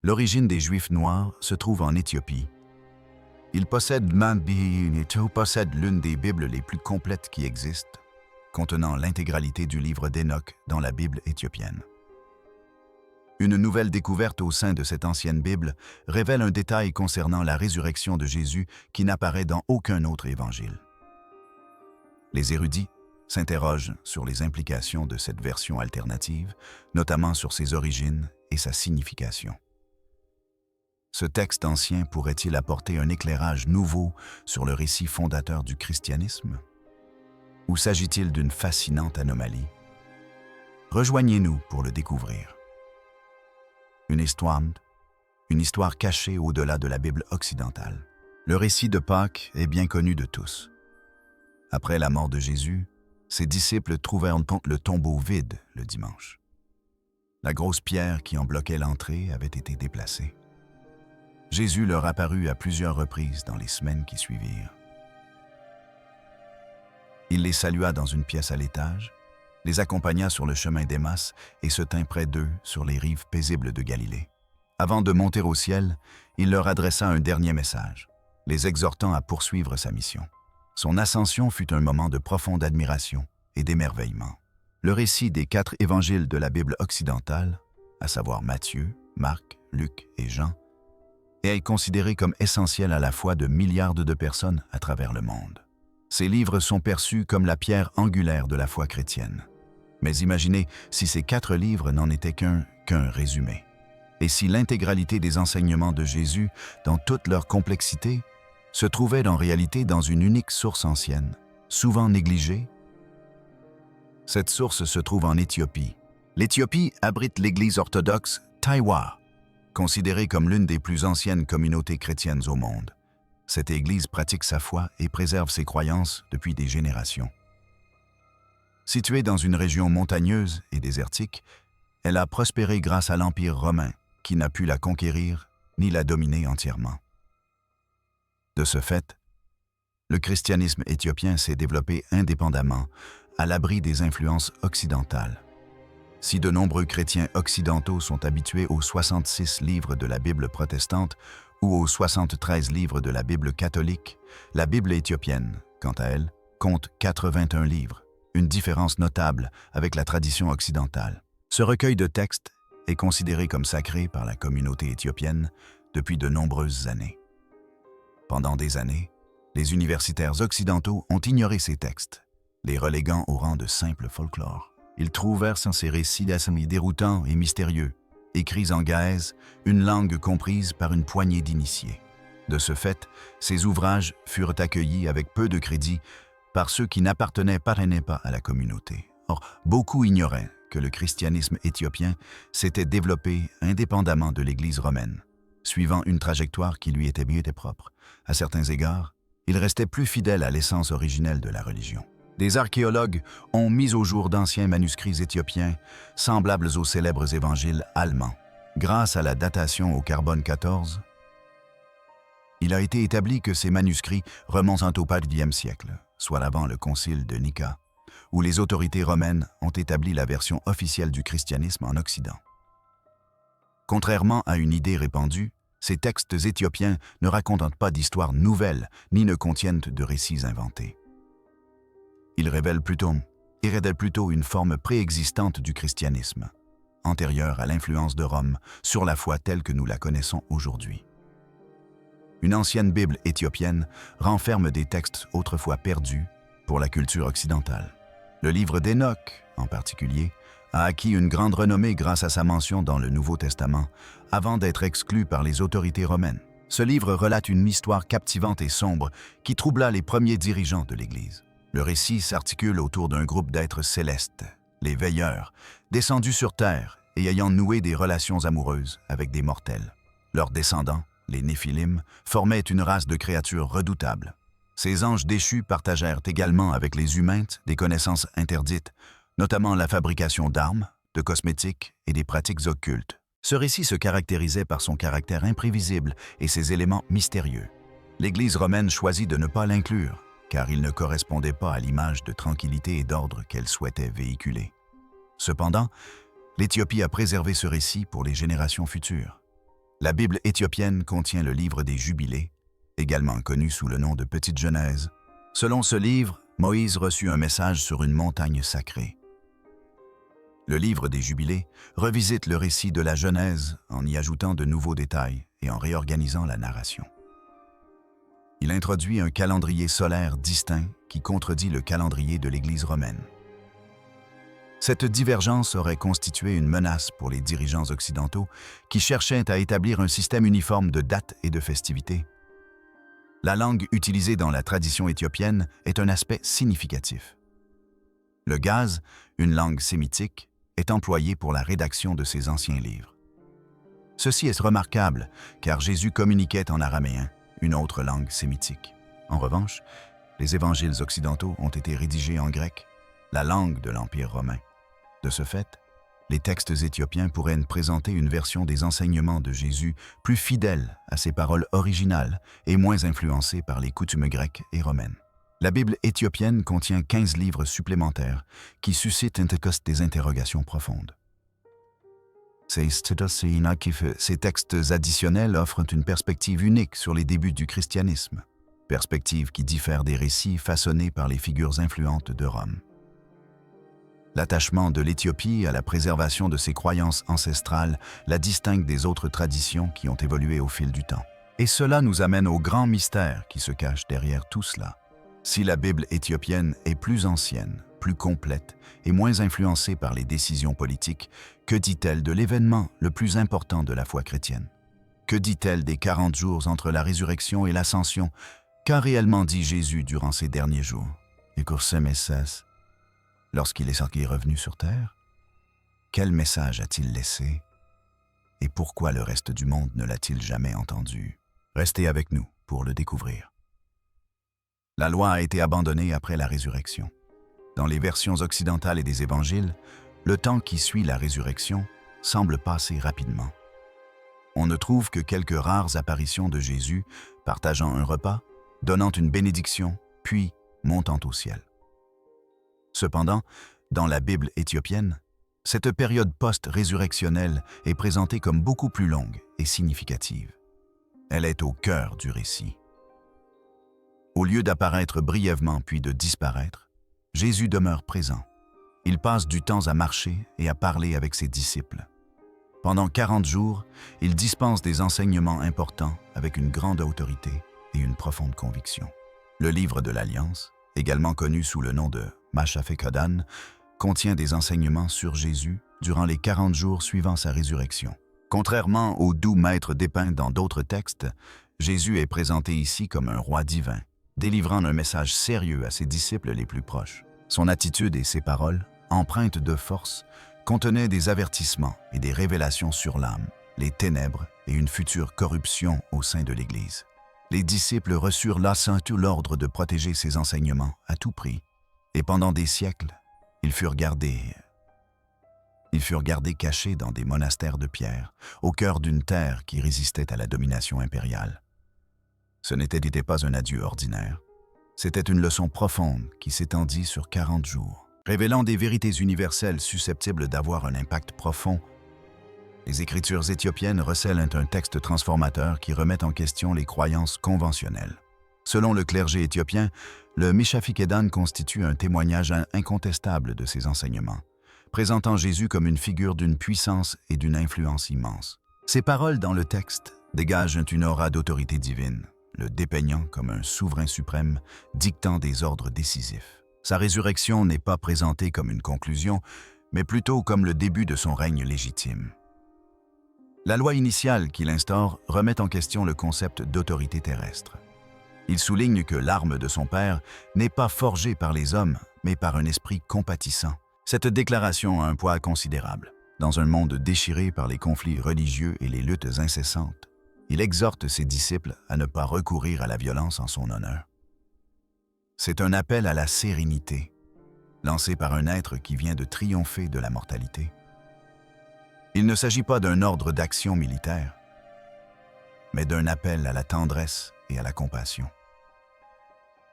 L'origine des Juifs noirs se trouve en Éthiopie. Ils possèdent l'une des Bibles les plus complètes qui existent, contenant l'intégralité du livre d'Enoch dans la Bible éthiopienne. Une nouvelle découverte au sein de cette ancienne Bible révèle un détail concernant la résurrection de Jésus qui n'apparaît dans aucun autre évangile. Les érudits s'interrogent sur les implications de cette version alternative, notamment sur ses origines et sa signification. Ce texte ancien pourrait-il apporter un éclairage nouveau sur le récit fondateur du christianisme? Ou s'agit-il d'une fascinante anomalie? Rejoignez-nous pour le découvrir. Une histoire cachée au-delà de la Bible occidentale. Le récit de Pâques est bien connu de tous. Après la mort de Jésus, ses disciples trouvèrent le tombeau vide le dimanche. La grosse pierre qui en bloquait l'entrée avait été déplacée. Jésus leur apparut à plusieurs reprises dans les semaines qui suivirent. Il les salua dans une pièce à l'étage, les accompagna sur le chemin d'Emmaüs et se tint près d'eux sur les rives paisibles de Galilée. Avant de monter au ciel, il leur adressa un dernier message, les exhortant à poursuivre sa mission. Son ascension fut un moment de profonde admiration et d'émerveillement. Le récit des 4 évangiles de la Bible occidentale, à savoir Matthieu, Marc, Luc et Jean, est considéré comme essentiel à la foi de milliards de personnes à travers le monde. Ces livres sont perçus comme la pierre angulaire de la foi chrétienne. Mais imaginez si ces 4 livres n'en étaient qu'un résumé. Et si l'intégralité des enseignements de Jésus, dans toute leur complexité, se trouvait en réalité dans une unique source ancienne, souvent négligée? Cette source se trouve en Éthiopie. L'Éthiopie abrite l'Église orthodoxe Taïwa, considérée comme l'une des plus anciennes communautés chrétiennes au monde. Cette Église pratique sa foi et préserve ses croyances depuis des générations. Située dans une région montagneuse et désertique, elle a prospéré grâce à l'Empire romain, qui n'a pu la conquérir ni la dominer entièrement. De ce fait, le christianisme éthiopien s'est développé indépendamment, à l'abri des influences occidentales. Si de nombreux chrétiens occidentaux sont habitués aux 66 livres de la Bible protestante ou aux 73 livres de la Bible catholique, la Bible éthiopienne, quant à elle, compte 81 livres, une différence notable avec la tradition occidentale. Ce recueil de textes est considéré comme sacré par la communauté éthiopienne depuis de nombreuses années. Pendant des années, les universitaires occidentaux ont ignoré ces textes, les reléguant au rang de simple folklore. Ils trouvèrent dans ces récits assez déroutants et mystérieux, écrits en gaèse, une langue comprise par une poignée d'initiés. De ce fait, ces ouvrages furent accueillis avec peu de crédit par ceux qui n'appartenaient pas à la communauté. Or, beaucoup ignoraient que le christianisme éthiopien s'était développé indépendamment de l'Église romaine, suivant une trajectoire qui lui était bien propre. À certains égards, il restait plus fidèle à l'essence originelle de la religion. Des archéologues ont mis au jour d'anciens manuscrits éthiopiens semblables aux célèbres évangiles allemands. Grâce à la datation au carbone 14, il a été établi que ces manuscrits remontent au IVe siècle, soit avant le concile de Nica, où les autorités romaines ont établi la version officielle du christianisme en Occident. Contrairement à une idée répandue, ces textes éthiopiens ne racontent pas d'histoires nouvelles ni ne contiennent de récits inventés. Ils révèlent plutôt une forme préexistante du christianisme, antérieure à l'influence de Rome sur la foi telle que nous la connaissons aujourd'hui. Une ancienne Bible éthiopienne renferme des textes autrefois perdus pour la culture occidentale. Le livre d'Enoch, en particulier, a acquis une grande renommée grâce à sa mention dans le Nouveau Testament, avant d'être exclu par les autorités romaines. Ce livre relate une histoire captivante et sombre qui troubla les premiers dirigeants de l'Église. Le récit s'articule autour d'un groupe d'êtres célestes, les veilleurs, descendus sur terre et ayant noué des relations amoureuses avec des mortels. Leurs descendants, les Néphilim, formaient une race de créatures redoutables. Ces anges déchus partagèrent également avec les humains des connaissances interdites, notamment la fabrication d'armes, de cosmétiques et des pratiques occultes. Ce récit se caractérisait par son caractère imprévisible et ses éléments mystérieux. L'Église romaine choisit de ne pas l'inclure, car il ne correspondait pas à l'image de tranquillité et d'ordre qu'elle souhaitait véhiculer. Cependant, l'Éthiopie a préservé ce récit pour les générations futures. La Bible éthiopienne contient le livre des Jubilés, également connu sous le nom de Petite Genèse. Selon ce livre, Moïse reçut un message sur une montagne sacrée. Le livre des Jubilés revisite le récit de la Genèse en y ajoutant de nouveaux détails et en réorganisant la narration. Il introduit un calendrier solaire distinct qui contredit le calendrier de l'Église romaine. Cette divergence aurait constitué une menace pour les dirigeants occidentaux qui cherchaient à établir un système uniforme de dates et de festivités. La langue utilisée dans la tradition éthiopienne est un aspect significatif. Le gaz, une langue sémitique, est employé pour la rédaction de ces anciens livres. Ceci est remarquable car Jésus communiquait en araméen, une autre langue sémitique. En revanche, les évangiles occidentaux ont été rédigés en grec, la langue de l'Empire romain. De ce fait, les textes éthiopiens pourraient présenter une version des enseignements de Jésus plus fidèle à ses paroles originales et moins influencée par les coutumes grecques et romaines. La Bible éthiopienne contient 15 livres supplémentaires qui suscitent des interrogations profondes. Ces textes additionnels offrent une perspective unique sur les débuts du christianisme, perspective qui diffère des récits façonnés par les figures influentes de Rome. L'attachement de l'Éthiopie à la préservation de ses croyances ancestrales la distingue des autres traditions qui ont évolué au fil du temps. Et cela nous amène au grand mystère qui se cache derrière tout cela. Si la Bible éthiopienne est plus ancienne, plus complète et moins influencée par les décisions politiques, que dit-elle de l'événement le plus important de la foi chrétienne? Que dit-elle des 40 jours entre la résurrection et l'ascension? Qu'a réellement dit Jésus durant ces derniers jours? Et lorsqu'il est revenu sur terre? Quel message a-t-il laissé? Et pourquoi le reste du monde ne l'a-t-il jamais entendu? Restez avec nous pour le découvrir. La loi a été abandonnée après la résurrection. Dans les versions occidentales et des évangiles, le temps qui suit la résurrection semble passer rapidement. On ne trouve que quelques rares apparitions de Jésus partageant un repas, donnant une bénédiction, puis montant au ciel. Cependant, dans la Bible éthiopienne, cette période post-résurrectionnelle est présentée comme beaucoup plus longue et significative. Elle est au cœur du récit. Au lieu d'apparaître brièvement puis de disparaître, Jésus demeure présent. Il passe du temps à marcher et à parler avec ses disciples. Pendant 40 jours, il dispense des enseignements importants avec une grande autorité et une profonde conviction. Le livre de l'Alliance, également connu sous le nom de Mashafekadan, contient des enseignements sur Jésus durant les 40 jours suivant sa résurrection. Contrairement au doux maître dépeint dans d'autres textes, Jésus est présenté ici comme un roi divin, délivrant un message sérieux à ses disciples les plus proches. Son attitude et ses paroles, empreintes de force, contenaient des avertissements et des révélations sur l'âme, les ténèbres et une future corruption au sein de l'Église. Les disciples reçurent l'ordre de protéger ces enseignements à tout prix, et pendant des siècles, ils furent gardés cachés dans des monastères de pierre, au cœur d'une terre qui résistait à la domination impériale. Ce n'était pas un adieu ordinaire, c'était une leçon profonde qui s'étendit sur 40 jours. Révélant des vérités universelles susceptibles d'avoir un impact profond, les Écritures éthiopiennes recèlent un texte transformateur qui remet en question les croyances conventionnelles. Selon le clergé éthiopien, le Mishafikedan constitue un témoignage incontestable de ces enseignements, présentant Jésus comme une figure d'une puissance et d'une influence immense. Ces paroles dans le texte dégagent une aura d'autorité divine, le dépeignant comme un souverain suprême dictant des ordres décisifs. Sa résurrection n'est pas présentée comme une conclusion, mais plutôt comme le début de son règne légitime. La loi initiale qu'il instaure remet en question le concept d'autorité terrestre. Il souligne que l'arme de son Père n'est pas forgée par les hommes, mais par un esprit compatissant. Cette déclaration a un poids considérable. Dans un monde déchiré par les conflits religieux et les luttes incessantes, il exhorte ses disciples à ne pas recourir à la violence en son honneur. C'est un appel à la sérénité, lancé par un être qui vient de triompher de la mortalité. Il ne s'agit pas d'un ordre d'action militaire, mais d'un appel à la tendresse et à la compassion.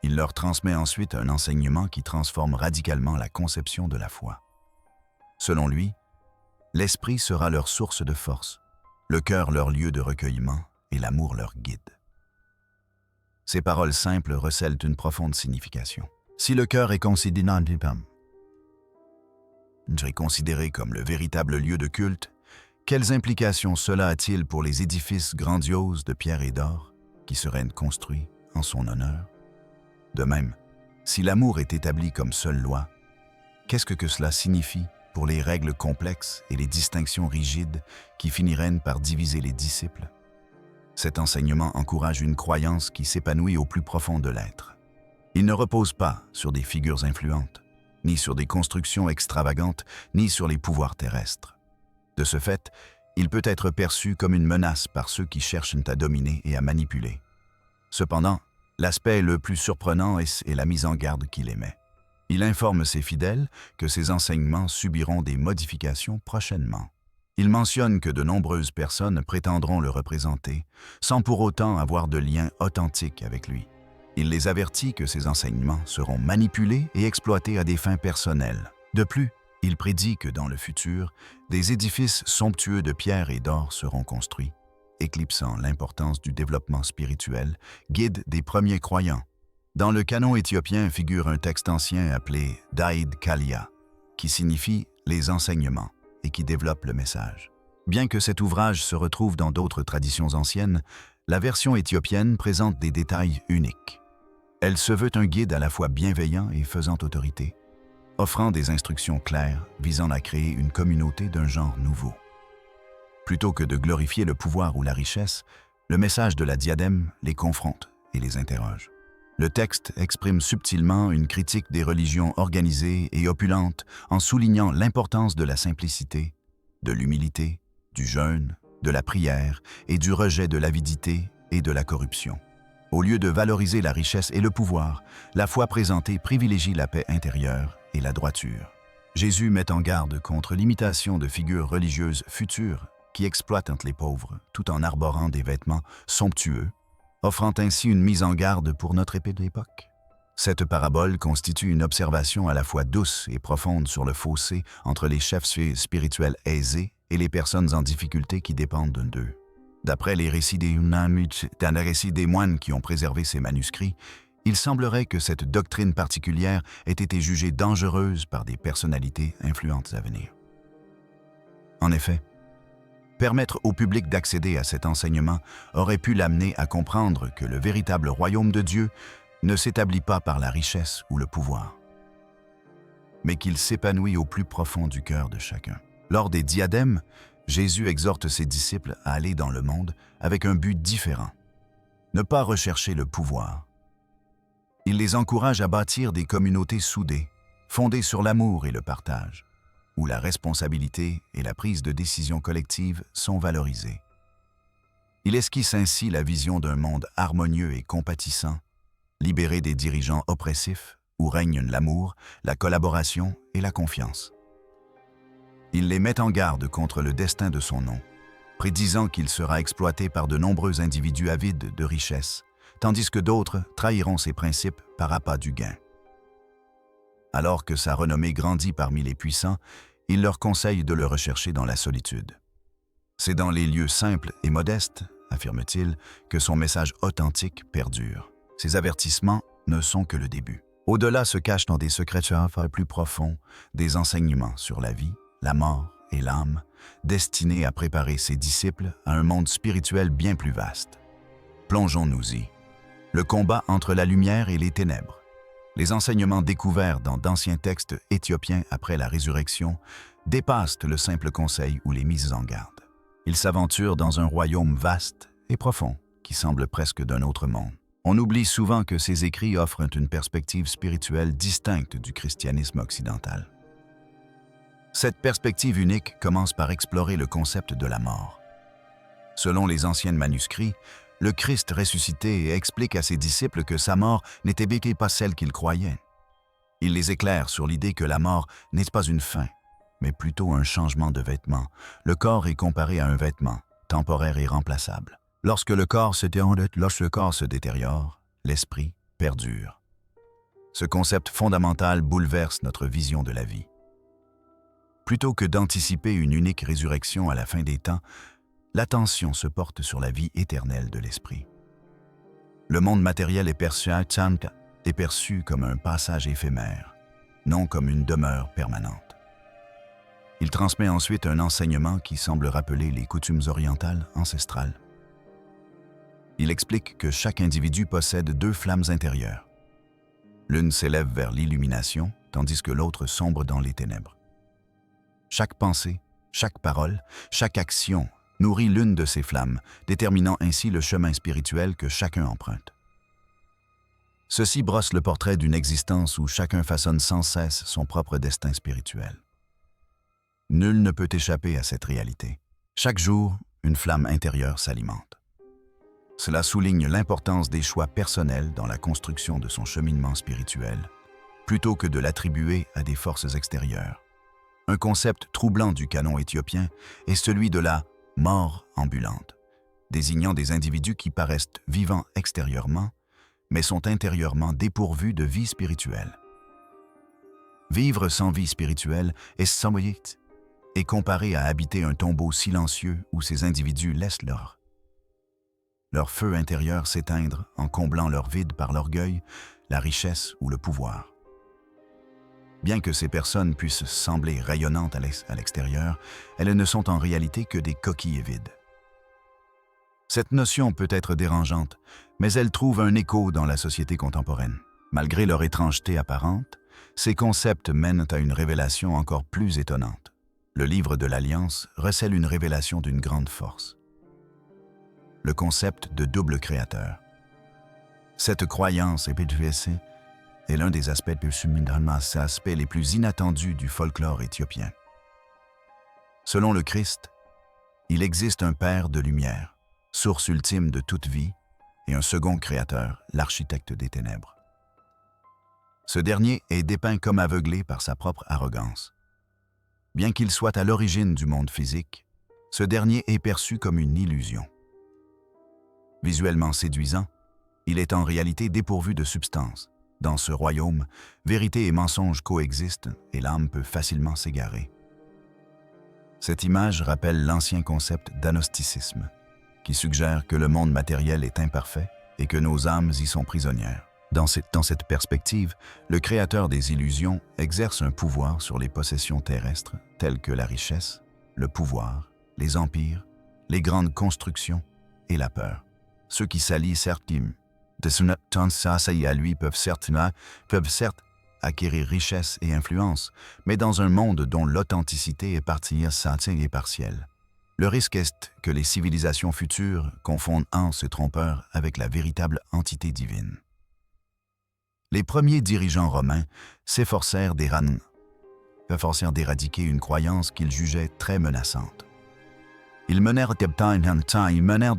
Il leur transmet ensuite un enseignement qui transforme radicalement la conception de la foi. Selon lui, l'Esprit sera leur source de force, le cœur leur lieu de recueillement et l'amour leur guide. Ces paroles simples recèlent une profonde signification. Si le cœur est considéré comme le véritable lieu de culte, quelles implications cela a-t-il pour les édifices grandioses de pierre et d'or qui seraient construits en son honneur? De même, si l'amour est établi comme seule loi, qu'est-ce que cela signifie pour les règles complexes et les distinctions rigides qui finiraient par diviser les disciples? Cet enseignement encourage une croyance qui s'épanouit au plus profond de l'être. Il ne repose pas sur des figures influentes, ni sur des constructions extravagantes, ni sur les pouvoirs terrestres. De ce fait, il peut être perçu comme une menace par ceux qui cherchent à dominer et à manipuler. Cependant, l'aspect le plus surprenant est la mise en garde qu'il émet. Il informe ses fidèles que ces enseignements subiront des modifications prochainement. Il mentionne que de nombreuses personnes prétendront le représenter, sans pour autant avoir de lien authentique avec lui. Il les avertit que ces enseignements seront manipulés et exploités à des fins personnelles. De plus, il prédit que dans le futur, des édifices somptueux de pierre et d'or seront construits, éclipsant l'importance du développement spirituel, guide des premiers croyants. Dans le canon éthiopien figure un texte ancien appelé Daïd Kalia, qui signifie « les enseignements » et qui développe le message. Bien que cet ouvrage se retrouve dans d'autres traditions anciennes, la version éthiopienne présente des détails uniques. Elle se veut un guide à la fois bienveillant et faisant autorité, offrant des instructions claires visant à créer une communauté d'un genre nouveau. Plutôt que de glorifier le pouvoir ou la richesse, le message de la diadème les confronte et les interroge. Le texte exprime subtilement une critique des religions organisées et opulentes en soulignant l'importance de la simplicité, de l'humilité, du jeûne, de la prière et du rejet de l'avidité et de la corruption. Au lieu de valoriser la richesse et le pouvoir, la foi présentée privilégie la paix intérieure et la droiture. Jésus met en garde contre l'imitation de figures religieuses futures qui exploitent les pauvres tout en arborant des vêtements somptueux, offrant ainsi une mise en garde pour notre époque. Cette parabole constitue une observation à la fois douce et profonde sur le fossé entre les chefs spirituels aisés et les personnes en difficulté qui dépendent d'eux. D'après les récits des moines qui ont préservé ces manuscrits, il semblerait que cette doctrine particulière ait été jugée dangereuse par des personnalités influentes à venir. En effet, permettre au public d'accéder à cet enseignement aurait pu l'amener à comprendre que le véritable royaume de Dieu ne s'établit pas par la richesse ou le pouvoir, mais qu'il s'épanouit au plus profond du cœur de chacun. Lors des diadèmes, Jésus exhorte ses disciples à aller dans le monde avec un but différent, ne pas rechercher le pouvoir. Il les encourage à bâtir des communautés soudées, fondées sur l'amour et le partage, où la responsabilité et la prise de décision collective sont valorisées. Il esquisse ainsi la vision d'un monde harmonieux et compatissant, libéré des dirigeants oppressifs, où règnent l'amour, la collaboration et la confiance. Il les met en garde contre le destin de son nom, prédisant qu'il sera exploité par de nombreux individus avides de richesses, tandis que d'autres trahiront ses principes par appât du gain. Alors que sa renommée grandit parmi les puissants, il leur conseille de le rechercher dans la solitude. C'est dans les lieux simples et modestes, affirme-t-il, que son message authentique perdure. Ces avertissements ne sont que le début. Au-delà se cachent dans des secrets plus profonds des enseignements sur la vie, la mort et l'âme, destinés à préparer ses disciples à un monde spirituel bien plus vaste. Plongeons-nous-y. Le combat entre la lumière et les ténèbres. Les enseignements découverts dans d'anciens textes éthiopiens après la résurrection dépassent le simple conseil ou les mises en garde. Ils s'aventurent dans un royaume vaste et profond qui semble presque d'un autre monde. On oublie souvent que ces écrits offrent une perspective spirituelle distincte du christianisme occidental. Cette perspective unique commence par explorer le concept de la mort. Selon les anciens manuscrits, le Christ ressuscité explique à ses disciples que sa mort n'était pas celle qu'ils croyaient. Il les éclaire sur l'idée que la mort n'est pas une fin, mais plutôt un changement de vêtement. Le corps est comparé à un vêtement, temporaire et remplaçable. Lorsque le corps se détériore, l'esprit perdure. Ce concept fondamental bouleverse notre vision de la vie. Plutôt que d'anticiper une unique résurrection à la fin des temps, l'attention se porte sur la vie éternelle de l'esprit. Le monde matériel est perçu comme un passage éphémère, non comme une demeure permanente. Il transmet ensuite un enseignement qui semble rappeler les coutumes orientales ancestrales. Il explique que chaque individu possède deux flammes intérieures. L'une s'élève vers l'illumination, tandis que l'autre sombre dans les ténèbres. Chaque pensée, chaque parole, chaque action nourrit l'une de ces flammes, déterminant ainsi le chemin spirituel que chacun emprunte. Ceci brosse le portrait d'une existence où chacun façonne sans cesse son propre destin spirituel. Nul ne peut échapper à cette réalité. Chaque jour, une flamme intérieure s'alimente. Cela souligne l'importance des choix personnels dans la construction de son cheminement spirituel, plutôt que de l'attribuer à des forces extérieures. Un concept troublant du canon éthiopien est celui de la « mort ambulante », désignant des individus qui paraissent vivants extérieurement, mais sont intérieurement dépourvus de vie spirituelle. Vivre sans vie spirituelle est comparé à habiter un tombeau silencieux où ces individus laissent leur feu intérieur s'éteindre en comblant leur vide par l'orgueil, la richesse ou le pouvoir. Bien que ces personnes puissent sembler rayonnantes à l'extérieur, elles ne sont en réalité que des coquilles vides. Cette notion peut être dérangeante, mais elle trouve un écho dans la société contemporaine. Malgré leur étrangeté apparente, ces concepts mènent à une révélation encore plus étonnante. Le livre de l'Alliance recèle une révélation d'une grande force. Le concept de double créateur. Cette croyance est l'un des aspects les plus inattendus du folklore éthiopien. Selon le Christ, il existe un Père de lumière, source ultime de toute vie, et un second créateur, l'architecte des ténèbres. Ce dernier est dépeint comme aveuglé par sa propre arrogance. Bien qu'il soit à l'origine du monde physique, ce dernier est perçu comme une illusion. Visuellement séduisant, il est en réalité dépourvu de substance. Dans ce royaume, vérité et mensonge coexistent et l'âme peut facilement s'égarer. Cette image rappelle l'ancien concept d'agnosticisme, qui suggère que le monde matériel est imparfait et que nos âmes y sont prisonnières. Dans cette perspective, le créateur des illusions exerce un pouvoir sur les possessions terrestres telles que la richesse, le pouvoir, les empires, les grandes constructions et la peur. Ceux qui s'allient de son à lui peuvent certes acquérir richesse et influence, mais dans un monde dont l'authenticité est partielle. Le risque est que les civilisations futures confondent Hans et trompeur avec la véritable entité divine. Les premiers dirigeants romains s'efforcèrent d'éradiquer une croyance qu'ils jugeaient très menaçante. Ils menèrent des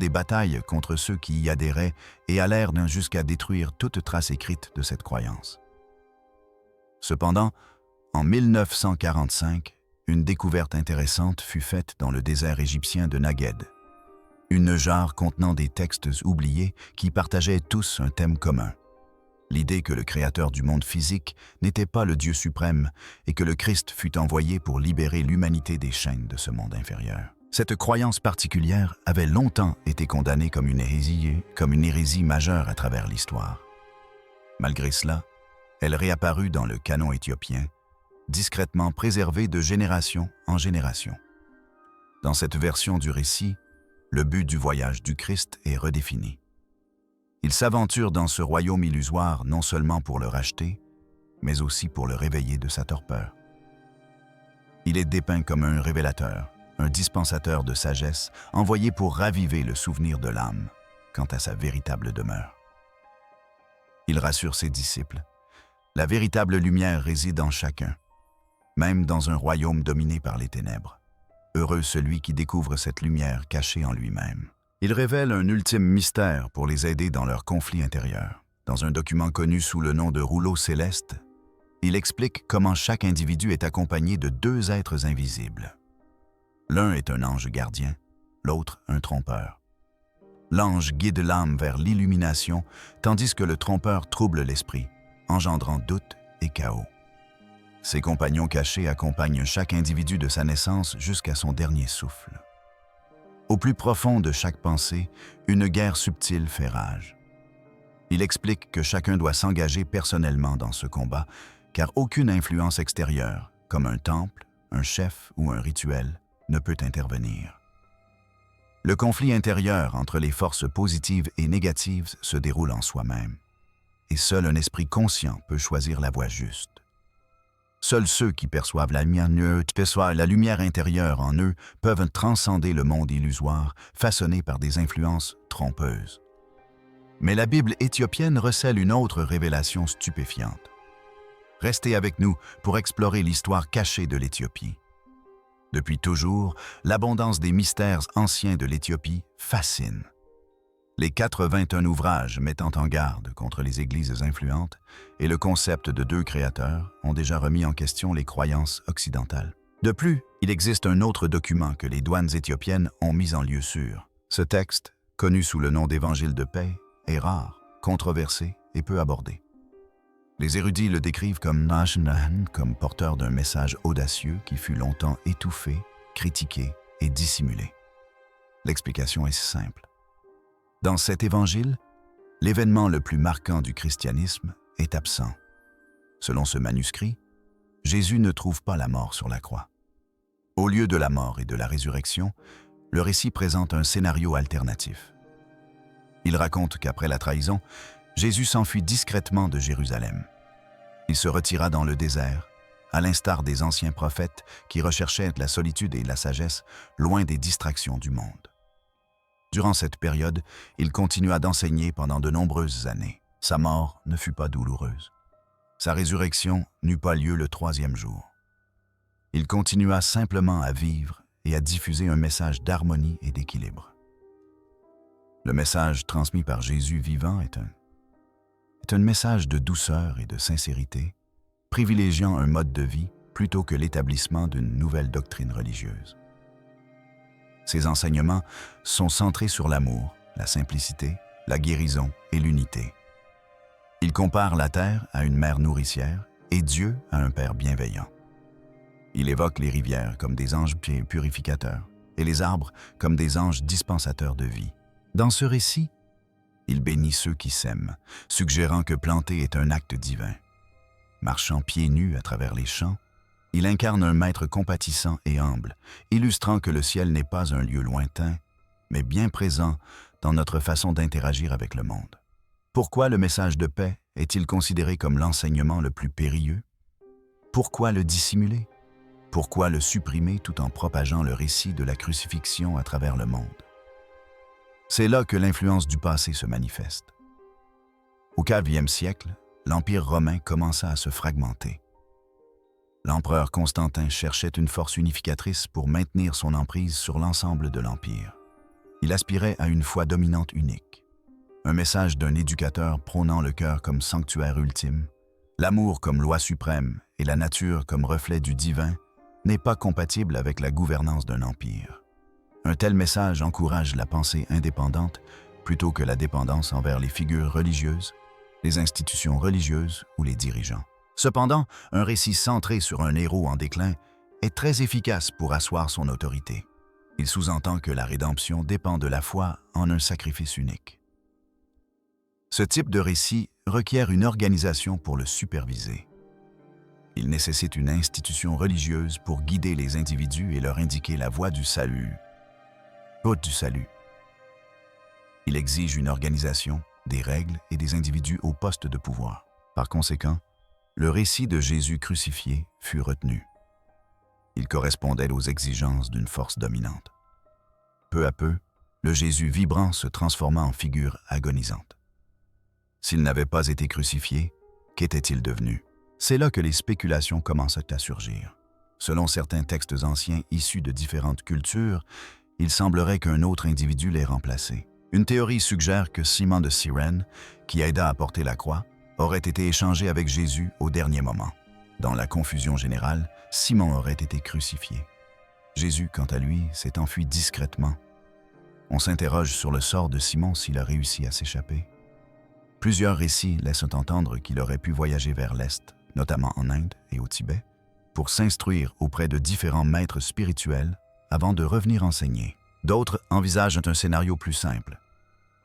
batailles contre ceux qui y adhéraient et allèrent jusqu'à détruire toute trace écrite de cette croyance. Cependant, en 1945, une découverte intéressante fut faite dans le désert égyptien de Nagued. Une jarre contenant des textes oubliés qui partageaient tous un thème commun. L'idée que le créateur du monde physique n'était pas le Dieu suprême et que le Christ fut envoyé pour libérer l'humanité des chaînes de ce monde inférieur. Cette croyance particulière avait longtemps été condamnée comme une hérésie majeure à travers l'histoire. Malgré cela, elle réapparut dans le canon éthiopien, discrètement préservée de génération en génération. Dans cette version du récit, le but du voyage du Christ est redéfini. Il s'aventure dans ce royaume illusoire non seulement pour le racheter, mais aussi pour le réveiller de sa torpeur. Il est dépeint comme un révélateur, un dispensateur de sagesse envoyé pour raviver le souvenir de l'âme quant à sa véritable demeure. Il rassure ses disciples. La véritable lumière réside en chacun, même dans un royaume dominé par les ténèbres. Heureux celui qui découvre cette lumière cachée en lui-même. Il révèle un ultime mystère pour les aider dans leur conflit intérieur. Dans un document connu sous le nom de Rouleau céleste, il explique comment chaque individu est accompagné de deux êtres invisibles. L'un est un ange gardien, l'autre un trompeur. L'ange guide l'âme vers l'illumination, tandis que le trompeur trouble l'esprit, engendrant doute et chaos. Ses compagnons cachés accompagnent chaque individu de sa naissance jusqu'à son dernier souffle. Au plus profond de chaque pensée, une guerre subtile fait rage. Il explique que chacun doit s'engager personnellement dans ce combat, car aucune influence extérieure, comme un temple, un chef ou un rituel, ne peut intervenir. Le conflit intérieur entre les forces positives et négatives se déroule en soi-même, et seul un esprit conscient peut choisir la voie juste. Seuls ceux qui perçoivent la lumière intérieure en eux peuvent transcender le monde illusoire, façonné par des influences trompeuses. Mais la Bible éthiopienne recèle une autre révélation stupéfiante. Restez avec nous pour explorer l'histoire cachée de l'Éthiopie. Depuis toujours, l'abondance des mystères anciens de l'Éthiopie fascine. Les 81 ouvrages mettant en garde contre les églises influentes et le concept de deux créateurs ont déjà remis en question les croyances occidentales. De plus, il existe un autre document que les douanes éthiopiennes ont mis en lieu sûr. Ce texte, connu sous le nom d'Évangile de paix, est rare, controversé et peu abordé. Les érudits le décrivent comme porteur d'un message audacieux qui fut longtemps étouffé, critiqué et dissimulé. L'explication est simple. Dans cet évangile, l'événement le plus marquant du christianisme est absent. Selon ce manuscrit, Jésus ne trouve pas la mort sur la croix. Au lieu de la mort et de la résurrection, le récit présente un scénario alternatif. Il raconte qu'après la trahison, Jésus s'enfuit discrètement de Jérusalem. Il se retira dans le désert, à l'instar des anciens prophètes qui recherchaient la solitude et la sagesse loin des distractions du monde. Durant cette période, il continua d'enseigner pendant de nombreuses années. Sa mort ne fut pas douloureuse. Sa résurrection n'eut pas lieu le 3e jour. Il continua simplement à vivre et à diffuser un message d'harmonie et d'équilibre. Le message transmis par Jésus vivant est un message de douceur et de sincérité, privilégiant un mode de vie plutôt que l'établissement d'une nouvelle doctrine religieuse. Ses enseignements sont centrés sur l'amour, la simplicité, la guérison et l'unité. Il compare la terre à une mère nourricière et Dieu à un Père bienveillant. Il évoque les rivières comme des anges purificateurs et les arbres comme des anges dispensateurs de vie. Dans ce récit, il bénit ceux qui s'aiment, suggérant que planter est un acte divin. Marchant pieds nus à travers les champs, il incarne un maître compatissant et humble, illustrant que le ciel n'est pas un lieu lointain, mais bien présent dans notre façon d'interagir avec le monde. Pourquoi le message de paix est-il considéré comme l'enseignement le plus périlleux? Pourquoi le dissimuler? Pourquoi le supprimer tout en propageant le récit de la crucifixion à travers le monde? C'est là que l'influence du passé se manifeste. Au IVe siècle, l'Empire romain commença à se fragmenter. L'empereur Constantin cherchait une force unificatrice pour maintenir son emprise sur l'ensemble de l'Empire. Il aspirait à une foi dominante unique. Un message d'un éducateur prônant le cœur comme sanctuaire ultime, l'amour comme loi suprême et la nature comme reflet du divin n'est pas compatible avec la gouvernance d'un empire. Un tel message encourage la pensée indépendante plutôt que la dépendance envers les figures religieuses, les institutions religieuses ou les dirigeants. Cependant, un récit centré sur un héros en déclin est très efficace pour asseoir son autorité. Il sous-entend que la rédemption dépend de la foi en un sacrifice unique. Ce type de récit requiert une organisation pour le superviser. Il nécessite une institution religieuse pour guider les individus et leur indiquer la voie du salut. Route du salut. Il exige une organisation, des règles et des individus au poste de pouvoir. Par conséquent, le récit de Jésus crucifié fut retenu. Il correspondait aux exigences d'une force dominante. Peu à peu, le Jésus vibrant se transforma en figure agonisante. S'il n'avait pas été crucifié, qu'était-il devenu? C'est là que les spéculations commencent à surgir. Selon certains textes anciens issus de différentes cultures, il semblerait qu'un autre individu l'ait remplacé. Une théorie suggère que Simon de Cyrène, qui aida à porter la croix, aurait été échangé avec Jésus au dernier moment. Dans la confusion générale, Simon aurait été crucifié. Jésus, quant à lui, s'est enfui discrètement. On s'interroge sur le sort de Simon s'il a réussi à s'échapper. Plusieurs récits laissent entendre qu'il aurait pu voyager vers l'Est, notamment en Inde et au Tibet, pour s'instruire auprès de différents maîtres spirituels avant de revenir enseigner. D'autres envisagent un scénario plus simple.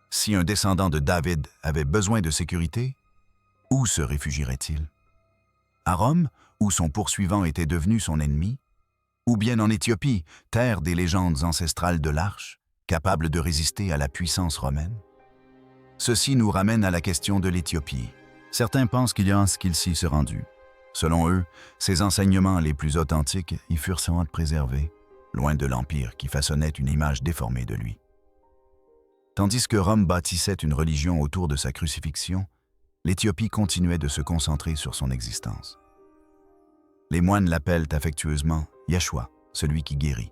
Si un descendant de David avait besoin de sécurité, où se réfugierait-il? À Rome, où son poursuivant était devenu son ennemi? Ou bien en Éthiopie, terre des légendes ancestrales de l'Arche, capable de résister à la puissance romaine? Ceci nous ramène à la question de l'Éthiopie. Certains pensent qu'il y a un qu'il s'y se rendu. Selon eux, ses enseignements les plus authentiques y furent sans préservés, loin de l'Empire qui façonnait une image déformée de lui. Tandis que Rome bâtissait une religion autour de sa crucifixion, l'Éthiopie continuait de se concentrer sur son existence. Les moines l'appellent affectueusement Yeshua, celui qui guérit.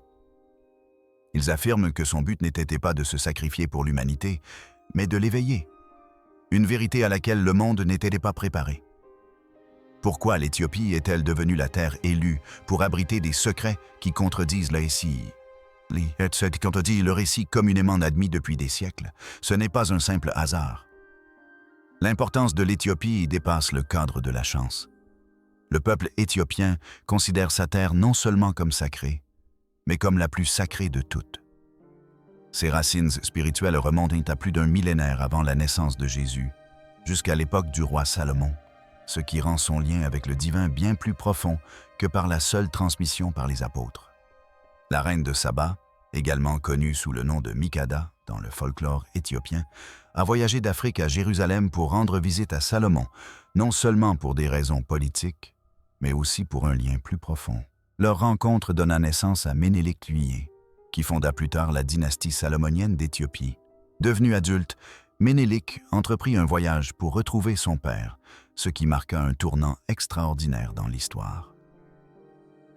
Ils affirment que son but n'était pas de se sacrifier pour l'humanité, mais de l'éveiller, une vérité à laquelle le monde n'était pas préparé. Pourquoi l'Éthiopie est-elle devenue la terre élue pour abriter des secrets qui contredisent le récit communément admis depuis des siècles? Ce n'est pas un simple hasard. L'importance de l'Éthiopie dépasse le cadre de la chance. Le peuple éthiopien considère sa terre non seulement comme sacrée, mais comme la plus sacrée de toutes. Ses racines spirituelles remontent à plus d'un millénaire avant la naissance de Jésus, jusqu'à l'époque du roi Salomon, ce qui rend son lien avec le divin bien plus profond que par la seule transmission par les apôtres. La reine de Saba, également connue sous le nom de Mikada dans le folklore éthiopien, a voyagé d'Afrique à Jérusalem pour rendre visite à Salomon, non seulement pour des raisons politiques, mais aussi pour un lien plus profond. Leur rencontre donna naissance à Ménélik Luyé, qui fonda plus tard la dynastie salomonienne d'Éthiopie. Devenu adulte, Ménélik entreprit un voyage pour retrouver son père, ce qui marqua un tournant extraordinaire dans l'histoire.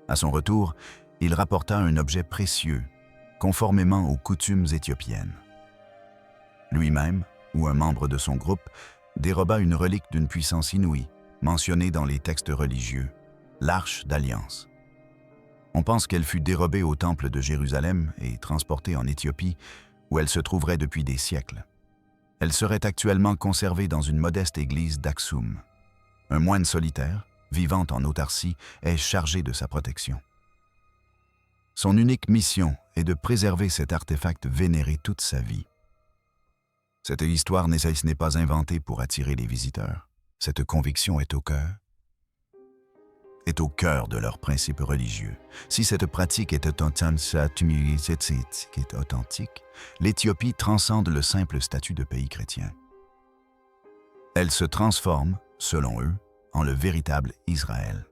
À son retour, il rapporta un objet précieux, conformément aux coutumes éthiopiennes. Lui-même, ou un membre de son groupe, déroba une relique d'une puissance inouïe, mentionnée dans les textes religieux, l'Arche d'Alliance. On pense qu'elle fut dérobée au temple de Jérusalem et transportée en Éthiopie, où elle se trouverait depuis des siècles. Elle serait actuellement conservée dans une modeste église d'Aksum. Un moine solitaire, vivant en autarcie, est chargé de sa protection. Son unique mission est de préserver cet artefact vénéré toute sa vie. Cette histoire n'est pas inventée pour attirer les visiteurs. Cette conviction est au cœur de leurs principes religieux. Si cette pratique est authentique, l'Éthiopie transcende le simple statut de pays chrétien. Elle se transforme, selon eux, en le véritable Israël.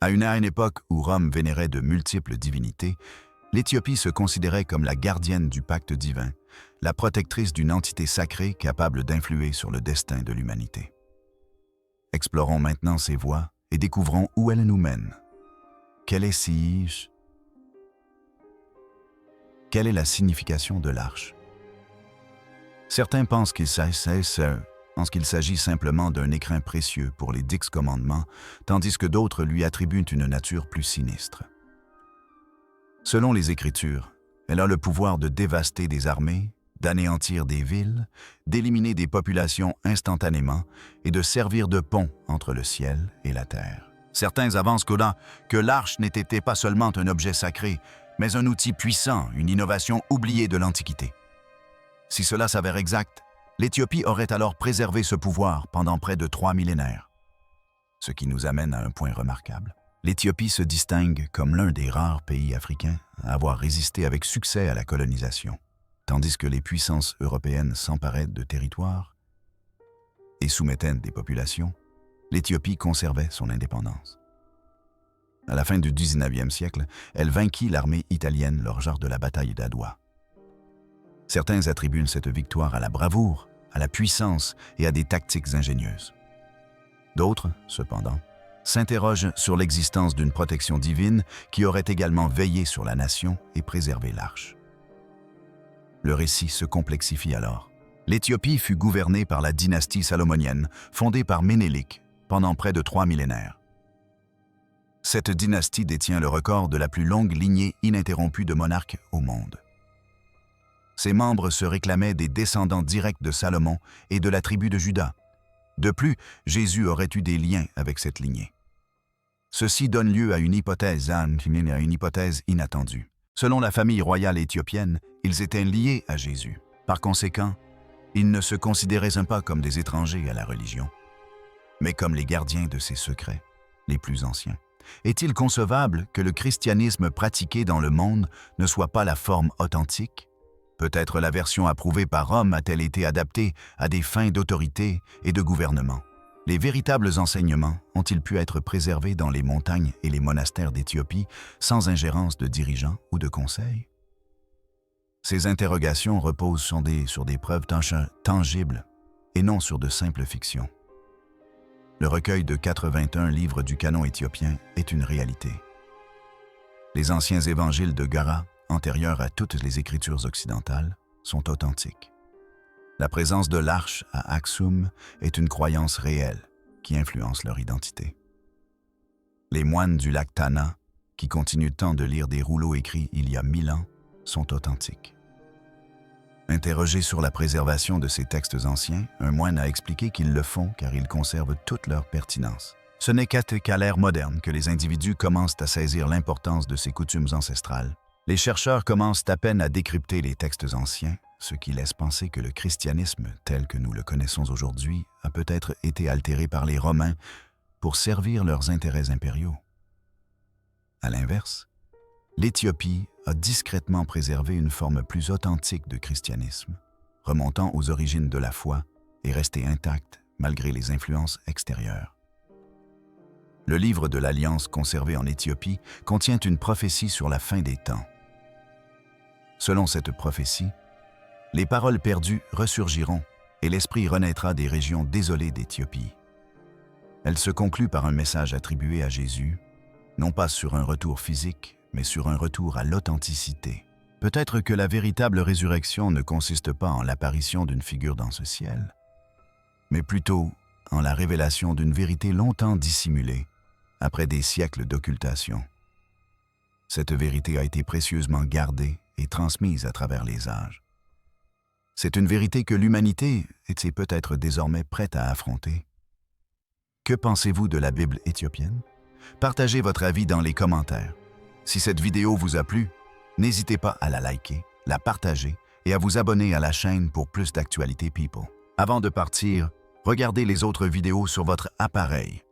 À une époque où Rome vénérait de multiples divinités, l'Éthiopie se considérait comme la gardienne du pacte divin, la protectrice d'une entité sacrée capable d'influer sur le destin de l'humanité. Explorons maintenant ces voies et découvrons où elles nous mènent. Quelle est la signification de l'arche? Certains pensent qu'il s'agit simplement d'un écrin précieux pour les 10 commandements, tandis que d'autres lui attribuent une nature plus sinistre. Selon les Écritures, elle a le pouvoir de dévaster des armées, d'anéantir des villes, d'éliminer des populations instantanément et de servir de pont entre le ciel et la terre. Certains avancent que l'arche n'était pas seulement un objet sacré, mais un outil puissant, une innovation oubliée de l'Antiquité. Si cela s'avère exact, l'Éthiopie aurait alors préservé ce pouvoir pendant près de 3 millénaires. Ce qui nous amène à un point remarquable. L'Éthiopie se distingue comme l'un des rares pays africains à avoir résisté avec succès à la colonisation. Tandis que les puissances européennes s'emparaient de territoires et soumettaient des populations, l'Éthiopie conservait son indépendance. À la fin du XIXe siècle, elle vainquit l'armée italienne lors de la bataille d'Adwa. Certains attribuent cette victoire à la bravoure, à la puissance et à des tactiques ingénieuses. D'autres, cependant, s'interrogent sur l'existence d'une protection divine qui aurait également veillé sur la nation et préservé l'arche. Le récit se complexifie alors. L'Éthiopie fut gouvernée par la dynastie salomonienne, fondée par Ménélik, pendant près de 3 millénaires. Cette dynastie détient le record de la plus longue lignée ininterrompue de monarques au monde. Ses membres se réclamaient des descendants directs de Salomon et de la tribu de Juda. De plus, Jésus aurait eu des liens avec cette lignée. Ceci donne lieu à une hypothèse inattendue. Selon la famille royale éthiopienne, ils étaient liés à Jésus. Par conséquent, ils ne se considéraient pas comme des étrangers à la religion, mais comme les gardiens de ses secrets, les plus anciens. Est-il concevable que le christianisme pratiqué dans le monde ne soit pas la forme authentique? Peut-être la version approuvée par Rome a-t-elle été adaptée à des fins d'autorité et de gouvernement? Les véritables enseignements ont-ils pu être préservés dans les montagnes et les monastères d'Éthiopie sans ingérence de dirigeants ou de conseils? Ces interrogations reposent sur des preuves tangibles et non sur de simples fictions. Le recueil de 81 livres du canon éthiopien est une réalité. Les anciens évangiles de Gara, antérieurs à toutes les écritures occidentales, sont authentiques. La présence de l'arche à Aksum est une croyance réelle qui influence leur identité. Les moines du lac Tana, qui continuent tant de lire des rouleaux écrits il y a 1000 ans, sont authentiques. Interrogé sur la préservation de ces textes anciens, un moine a expliqué qu'ils le font car ils conservent toute leur pertinence. Ce n'est qu'à l'ère moderne que les individus commencent à saisir l'importance de ces coutumes ancestrales. Les chercheurs commencent à peine à décrypter les textes anciens, ce qui laisse penser que le christianisme, tel que nous le connaissons aujourd'hui, a peut-être été altéré par les Romains pour servir leurs intérêts impériaux. À l'inverse, l'Éthiopie a discrètement préservé une forme plus authentique de christianisme, remontant aux origines de la foi et restée intacte malgré les influences extérieures. Le livre de l'Alliance conservé en Éthiopie contient une prophétie sur la fin des temps. Selon cette prophétie, les paroles perdues ressurgiront et l'esprit renaîtra des régions désolées d'Éthiopie. Elle se conclut par un message attribué à Jésus, non pas sur un retour physique, mais sur un retour à l'authenticité. Peut-être que la véritable résurrection ne consiste pas en l'apparition d'une figure dans ce ciel, mais plutôt en la révélation d'une vérité longtemps dissimulée, après des siècles d'occultation. Cette vérité a été précieusement gardée et transmise à travers les âges. C'est une vérité que l'humanité était peut-être désormais prête à affronter. Que pensez-vous de la Bible éthiopienne? Partagez votre avis dans les commentaires. Si cette vidéo vous a plu, n'hésitez pas à la liker, la partager et à vous abonner à la chaîne pour plus d'actualités People. Avant de partir, regardez les autres vidéos sur votre appareil.